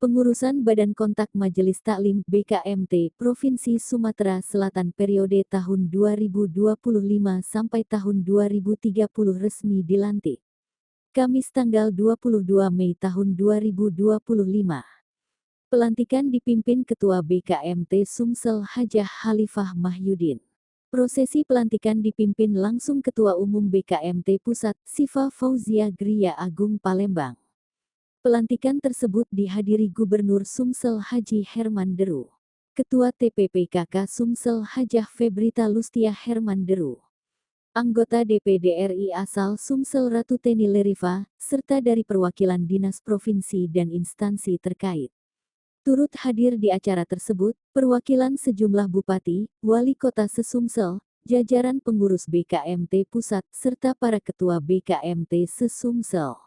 Pengurusan Badan Kontak Majelis Taklim (BKMT) Provinsi Sumatera Selatan periode tahun 2025 sampai tahun 2030 resmi dilantik. Kamis tanggal 22 Mei tahun 2025. Pelantikan dipimpin Ketua BKMT Sumsel Hajah Khalifah Mahyudin. Prosesi pelantikan dipimpin langsung Ketua Umum BKMT Pusat, Sifa Fauzia Gria Agung Palembang. Pelantikan tersebut dihadiri Gubernur Sumsel Haji Herman Deru, Ketua TPPKK Sumsel Hajah Febrita Lustia Herman Deru, anggota DPD RI asal Sumsel Ratu Teni Leriva, serta dari perwakilan dinas provinsi dan instansi terkait. Turut hadir di acara tersebut, perwakilan sejumlah bupati, wali kota se-Sumsel, jajaran pengurus BKMT Pusat, serta para ketua BKMT se-Sumsel.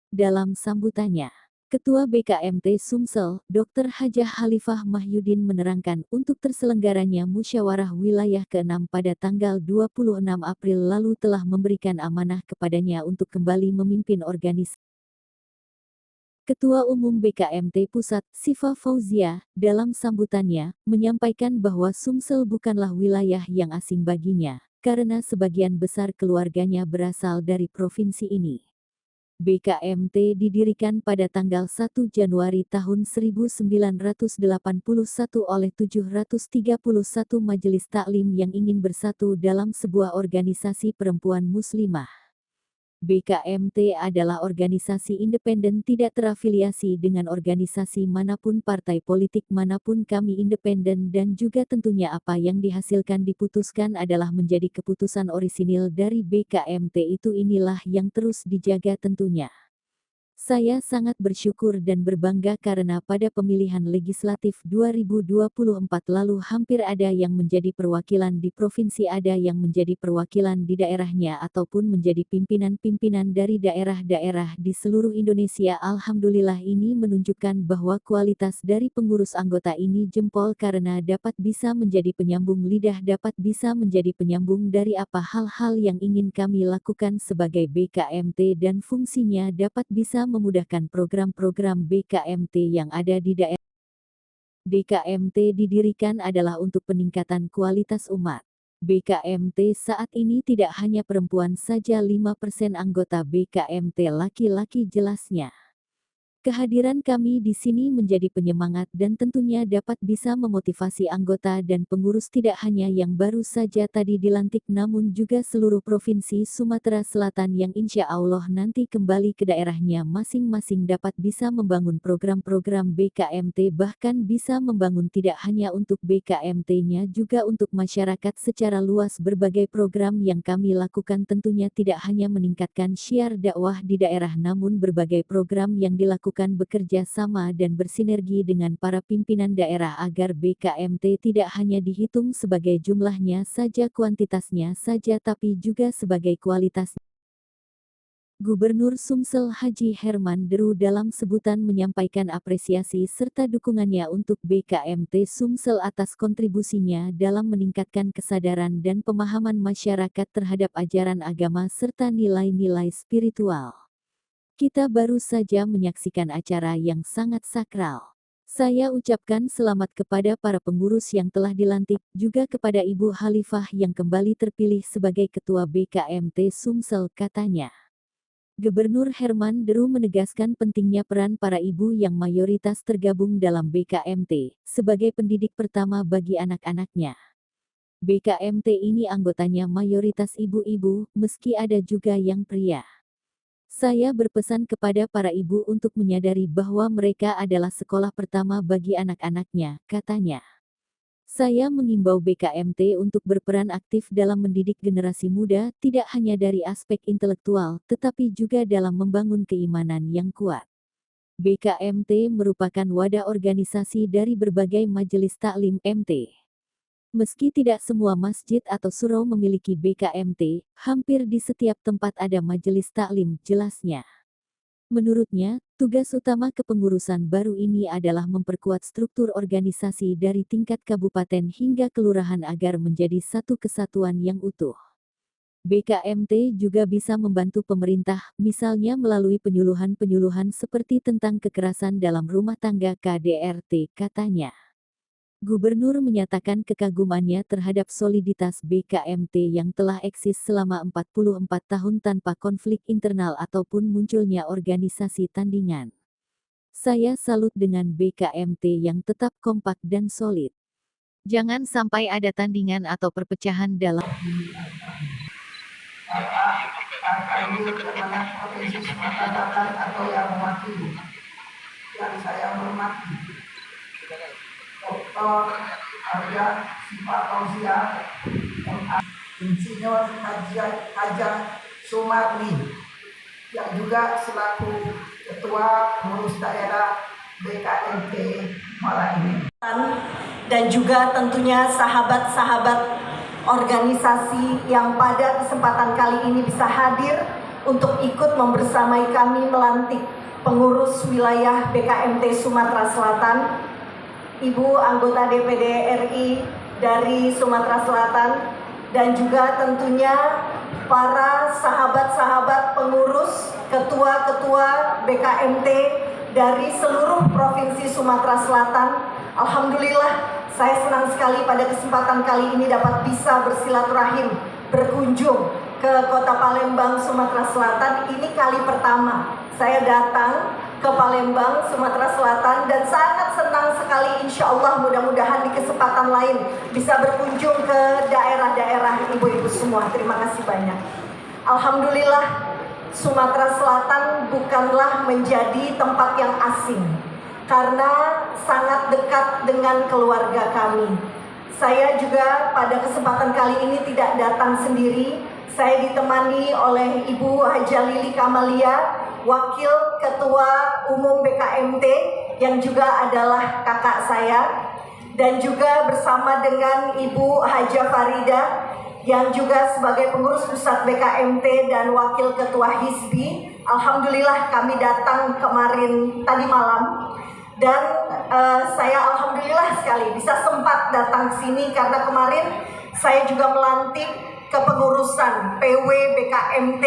Dalam sambutannya, Ketua BKMT Sumsel, Dr. Hajah Khalifah Mahyudin menerangkan untuk terselenggaranya musyawarah wilayah ke-6 pada tanggal 26 April lalu telah memberikan amanah kepadanya untuk kembali memimpin organisasi. Ketua Umum BKMT Pusat, Sifa Fauzia, dalam sambutannya, menyampaikan bahwa Sumsel bukanlah wilayah yang asing baginya, karena sebagian besar keluarganya berasal dari provinsi ini. BKMT didirikan pada tanggal 1 Januari tahun 1981 oleh 731 majelis taklim yang ingin bersatu dalam sebuah organisasi perempuan muslimah. BKMT adalah organisasi independen tidak terafiliasi dengan organisasi manapun, partai politik manapun. Kami independen dan juga tentunya apa yang dihasilkan diputuskan adalah menjadi keputusan orisinil dari BKMT. Inilah yang terus dijaga tentunya. Saya sangat bersyukur dan berbangga karena pada pemilihan legislatif 2024 lalu hampir ada yang menjadi perwakilan di provinsi, ada yang menjadi perwakilan di daerahnya ataupun menjadi pimpinan-pimpinan dari daerah-daerah di seluruh Indonesia. Alhamdulillah, ini menunjukkan bahwa kualitas dari pengurus anggota ini jempol karena dapat bisa menjadi penyambung lidah, dapat bisa menjadi penyambung dari apa hal-hal yang ingin kami lakukan sebagai BKMT dan fungsinya dapat bisa memudahkan program-program BKMT yang ada di daerah. BKMT didirikan adalah untuk peningkatan kualitas umat. BKMT saat ini tidak hanya perempuan saja, 5% anggota BKMT laki-laki. Jelasnya, kehadiran kami di sini menjadi penyemangat dan tentunya dapat bisa memotivasi anggota dan pengurus tidak hanya yang baru saja tadi dilantik namun juga seluruh provinsi Sumatera Selatan yang insya Allah nanti kembali ke daerahnya masing-masing dapat bisa membangun program-program BKMT, bahkan bisa membangun tidak hanya untuk BKMT-nya juga untuk masyarakat secara luas. Berbagai program yang kami lakukan tentunya tidak hanya meningkatkan syiar dakwah di daerah namun berbagai program yang dilakukan bekerja sama dan bersinergi dengan para pimpinan daerah agar BKMT tidak hanya dihitung sebagai jumlahnya saja, kuantitasnya saja, tapi juga sebagai kualitas. Gubernur Sumsel Haji Herman Deru dalam sebutan menyampaikan apresiasi serta dukungannya untuk BKMT Sumsel atas kontribusinya dalam meningkatkan kesadaran dan pemahaman masyarakat terhadap ajaran agama serta nilai-nilai spiritual. Kita baru saja menyaksikan acara yang sangat sakral. Saya ucapkan selamat kepada para pengurus yang telah dilantik, juga kepada Ibu Khalifah yang kembali terpilih sebagai Ketua BKMT Sumsel, katanya. Gubernur Herman Deru menegaskan pentingnya peran para ibu yang mayoritas tergabung dalam BKMT, sebagai pendidik pertama bagi anak-anaknya. BKMT ini anggotanya mayoritas ibu-ibu, meski ada juga yang pria. Saya berpesan kepada para ibu untuk menyadari bahwa mereka adalah sekolah pertama bagi anak-anaknya, katanya. Saya mengimbau BKMT untuk berperan aktif dalam mendidik generasi muda, tidak hanya dari aspek intelektual, tetapi juga dalam membangun keimanan yang kuat. BKMT merupakan wadah organisasi dari berbagai majelis taklim MT. Meski tidak semua masjid atau surau memiliki BKMT, hampir di setiap tempat ada majelis taklim, jelasnya. Menurutnya, tugas utama kepengurusan baru ini adalah memperkuat struktur organisasi dari tingkat kabupaten hingga kelurahan agar menjadi satu kesatuan yang utuh. BKMT juga bisa membantu pemerintah, misalnya melalui penyuluhan-penyuluhan seperti tentang kekerasan dalam rumah tangga KDRT, katanya. Gubernur menyatakan kekagumannya terhadap soliditas BKMT yang telah eksis selama 44 tahun tanpa konflik internal ataupun munculnya organisasi tandingan. Saya salut dengan BKMT yang tetap kompak dan solid. Jangan sampai ada tandingan atau perpecahan dalam Provinsi Sumatera Selatan atau yang mewakili, yang saya hormati, Dr. Arya Sifa Fauzia, Insinyur Haja Sumarni, yang juga selaku Ketua Pengurus Daerah BKMT Muara Enim. Dan juga tentunya sahabat-sahabat organisasi yang pada kesempatan kali ini bisa hadir untuk ikut membersamai kami melantik pengurus wilayah BKMT Sumatera Selatan, Ibu anggota DPD RI dari Sumatera Selatan, dan juga tentunya para sahabat-sahabat pengurus, ketua-ketua BKMT dari seluruh provinsi Sumatera Selatan. Alhamdulillah, saya senang sekali pada kesempatan kali ini dapat bisa bersilaturahim, berkunjung ke Kota Palembang, Sumatera Selatan. Ini kali pertama saya datang ke Palembang, Sumatera Selatan, dan sangat senang sekali. Insya Allah mudah-mudahan di kesempatan lain bisa berkunjung ke daerah-daerah ibu-ibu semua. Terima kasih banyak. Alhamdulillah, Sumatera Selatan bukanlah menjadi tempat yang asing, karena sangat dekat dengan keluarga kami. Saya juga pada kesempatan kali ini tidak datang sendiri. Saya ditemani oleh Ibu Haja Lili Kamalia, Wakil Ketua Umum BKMT, yang juga adalah kakak saya, dan juga bersama dengan Ibu Haja Farida, yang juga sebagai pengurus pusat BKMT dan Wakil Ketua Hizbi. Alhamdulillah kami datang kemarin tadi malam. Dan saya alhamdulillah sekali bisa sempat datang sini karena kemarin saya juga melantik kepengurusan PW BKMT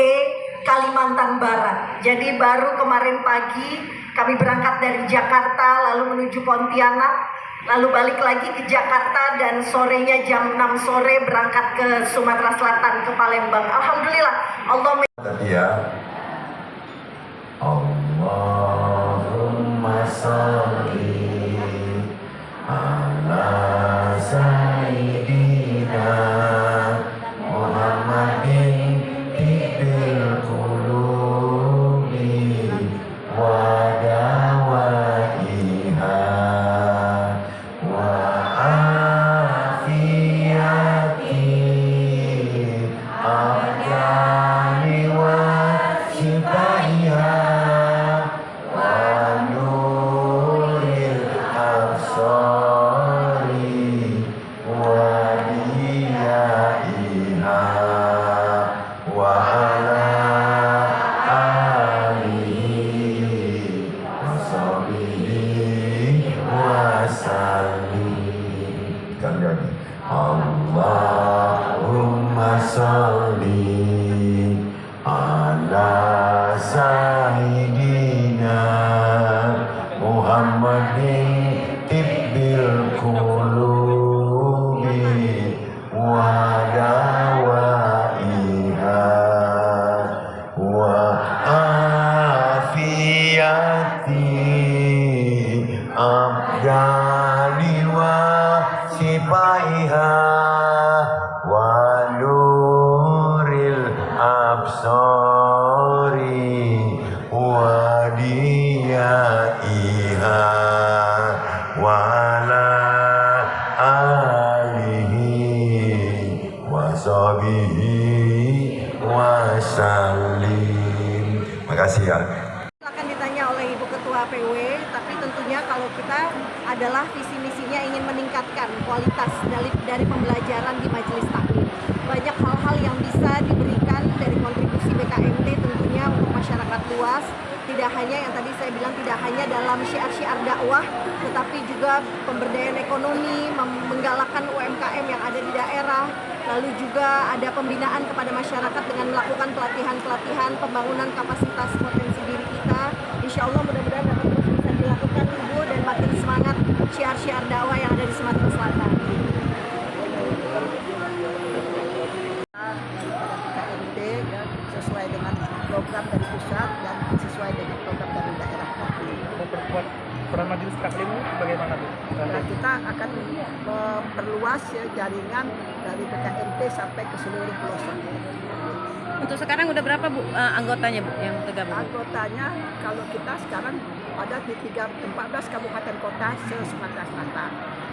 Kalimantan Barat. Jadi baru kemarin pagi kami berangkat dari Jakarta lalu menuju Pontianak, lalu balik lagi ke Jakarta, dan sorenya jam 6 sore berangkat ke Sumatera Selatan, ke Palembang. Alhamdulillah Allah Allahumma sholli ala sayyidina Muhammadin tibbil qulubi wa dawaiha wa afiyati abdani wa shifaiha Allahumma sholli ala sayyidina Muhammadin tibbil qulubi wa dawaiha wa afiyati abdani wa sifaiha wa nuril absari wa diyaiha wa ala alihi wa sahbihi wa sallim. Makasih ya. Akan ditanya oleh Ibu Ketua PW, tapi tentunya kalau kita adalah visi misinya ingin meningkatkan kualitas dari pembelajaran di majelis taklim. Banyak hal-hal yang bisa diberikan dari kontribusi BKMT tentunya untuk masyarakat luas. Tidak hanya yang tadi saya bilang, tidak hanya dalam syiar-syiar dakwah, tetapi juga pemberdayaan ekonomi, menggalakkan UMKM yang ada di daerah, Lalu juga ada pembinaan kepada masyarakat dengan melakukan pelatihan-pelatihan pembangunan kapasitas potensi diri kita. Insya Allah mudah-mudahan dapat terus bisa dilakukan Ibu dan makin semangat syiar-syiar dakwah yang ada di Sumatera Selatan. KMT sesuai dengan program dari pusat dan sesuai dengan program dari daerah. Memperkuat peran majelis taklim bagaimana Bu? Nah, kita akan memperluas ya, jaringan dari BKMT sampai ke seluruh pelosok. Untuk sekarang udah berapa Bu anggotanya Bu yang tergabung? Anggotanya kalau kita sekarang ada di 14 kabupaten kota se-Sumatera Selatan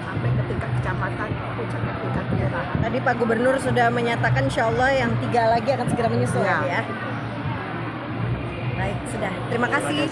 sampai ke tingkat kecamatan maupun sampai tingkat kelurahan. Tadi Pak Gubernur sudah menyatakan insya Allah yang 3 lagi akan segera menyusul Ya. ya. Baik, sudah. Terima kasih.